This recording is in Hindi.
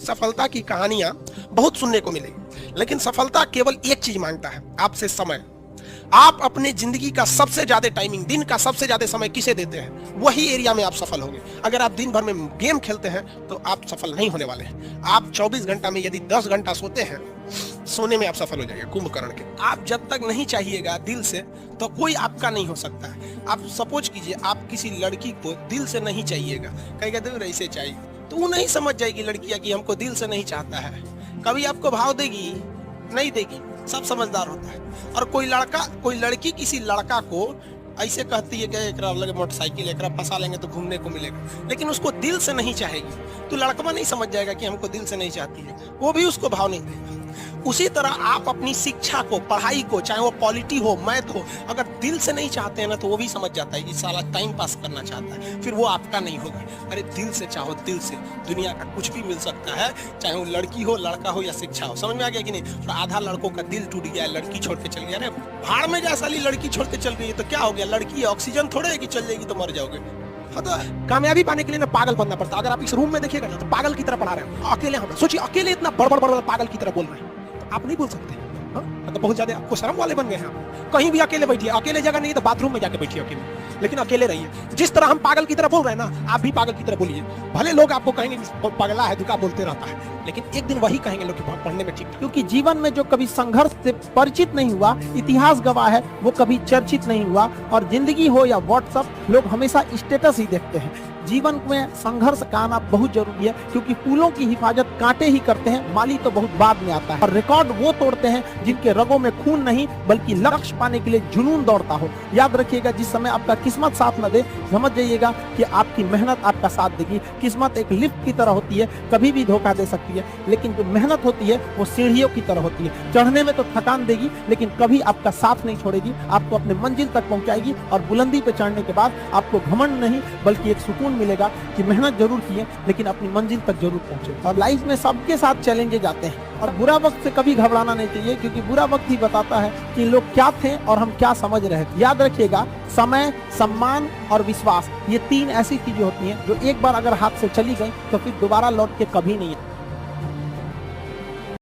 सफलता की कहानियां बहुत सुनने को मिलेगी, लेकिन सफलता केवल एक चीज मांगता है, आपसे समय। आप अपने जिंदगी का सबसे ज्यादा टाइमिंग, दिन का सबसे ज्यादा समय किसे देते हैं, वही एरिया में आप सफल होंगे। अगर आप दिन भर में गेम खेलते हैं तो आप सफल नहीं होने वाले हैं। आप 24 घंटा में यदि 10 घंटा सोते हैं, सोने में आप सफल हो जाएंगे कुंभकर्ण के। आप जब तक नहीं चाहिएगा दिल से, तो कोई आपका नहीं हो सकता है। आप सपोज कीजिए, आप किसी लड़की को दिल से नहीं चाहिएगा, कहेगा दिल ऐसे चाहिए, तो वो नहीं समझ जाएगी लड़कियां कि हमको दिल से नहीं चाहता है। कभी आपको भाव देगी? नहीं देगी। सब समझदार होता है। और कोई लड़की किसी लड़का को ऐसे कहती है कि एकरा लगे मोटरसाइकिल, एकरा फंसा लेंगे तो घूमने को मिलेगा, लेकिन उसको दिल से नहीं चाहेगी, तो लड़का नहीं समझ जाएगा कि हमको दिल से नहीं चाहती है, वो भी उसको भाव नहीं देगा। उसी तरह आप अपनी शिक्षा को, पढ़ाई को, चाहे वो पॉलिटी हो, मैथ हो, अगर दिल से नहीं चाहते हैं ना, तो वो भी समझ जाता है कि साला टाइम पास करना चाहता है, फिर वो आपका नहीं होगा। अरे दिल से चाहो, दिल से दुनिया का कुछ भी मिल सकता है, चाहे वो लड़की हो, लड़का हो या शिक्षा हो। समझ में आ गया कि नहीं? तो आधा लड़कों का दिल टूट गया, लड़की छोड़ के चल गया। अरे भाड़ में जा साली, लड़की छोड़ के चल गई तो क्या हो गया? लड़की ऑक्सीजन थोड़े है कि चल जाएगी तो मर जाओगे। हाँ, तो कामयाबी पाने के लिए ना पागल बनना पड़ता। अगर आप इस रूम में देखिएगा ना, तो पागल की तरह पढ़ा रहे हैं अकेले। हम सोचिए, अकेले इतना बड़ पागल की तरह बोल रहे हैं, आप नहीं बोल सकते। मतलब बहुत ज्यादा आपको शर्म वाले बन गए हैं आप। कहीं भी अकेले बैठिए, अकेले जगह नहीं तो बाथरूम में जाके बैठिए अकेले, लेकिन अकेले रहिए। जिस तरह हम पागल की तरह बोल रहे हैं ना, आप भी पागल की तरह बोलिए। भले लोग आपको कहेंगे पगला है, दुका बोलते रहता है, लेकिन एक दिन वही कहेंगे लोग पढ़ने में ठीक। क्योंकि जीवन में जो कभी संघर्ष से परिचित नहीं हुआ, इतिहास गवाह है, वो कभी चर्चित नहीं हुआ। और जिंदगी हो या व्हाट्सएप, लोग हमेशा स्टेटस ही देखते हैं। जीवन में संघर्ष का आना बहुत जरूरी है, क्योंकि फूलों की हिफाजत कांटे ही करते हैं, माली तो बहुत बाद में आता है। और रिकॉर्ड वो तोड़ते हैं जिनके रगों में खून नहीं, बल्कि लक्ष्य पाने के लिए जुनून दौड़ता हो। याद रखिएगा, जिस समय आपका किस्मत साथ न दे, समझ जाइएगा कि आपकी मेहनत आपका साथ देगी। किस्मत एक लिफ्ट की तरह होती है, कभी भी धोखा दे सकती है, लेकिन जो मेहनत होती है वो सीढ़ियों की तरह होती है। चढ़ने में तो थकान देगी, लेकिन कभी आपका साथ नहीं छोड़ेगी, आपको अपने मंजिल तक पहुंचाएगी। और बुलंदी पे चढ़ने के बाद आपको घमंड नहीं, बल्कि एक सुकून मिलेगा कि मेहनत जरूर किए, लेकिन अपनी मंजिल तक जरूर पहुंचे। और लाइफ में सबके साथ चैलेंजेस आते हैं, और बुरा वक्त से कभी घबराना नहीं चाहिए, क्योंकि बुरा वक्त ही बताता है कि लोग क्या थे और हम क्या समझ रहे थे। याद रखिएगा, समय, सम्मान और विश्वास, ये तीन ऐसी चीजें होती हैं जो एक बार अगर हाथ से चली गई तो फिर दोबारा लौट के कभी नहीं आती।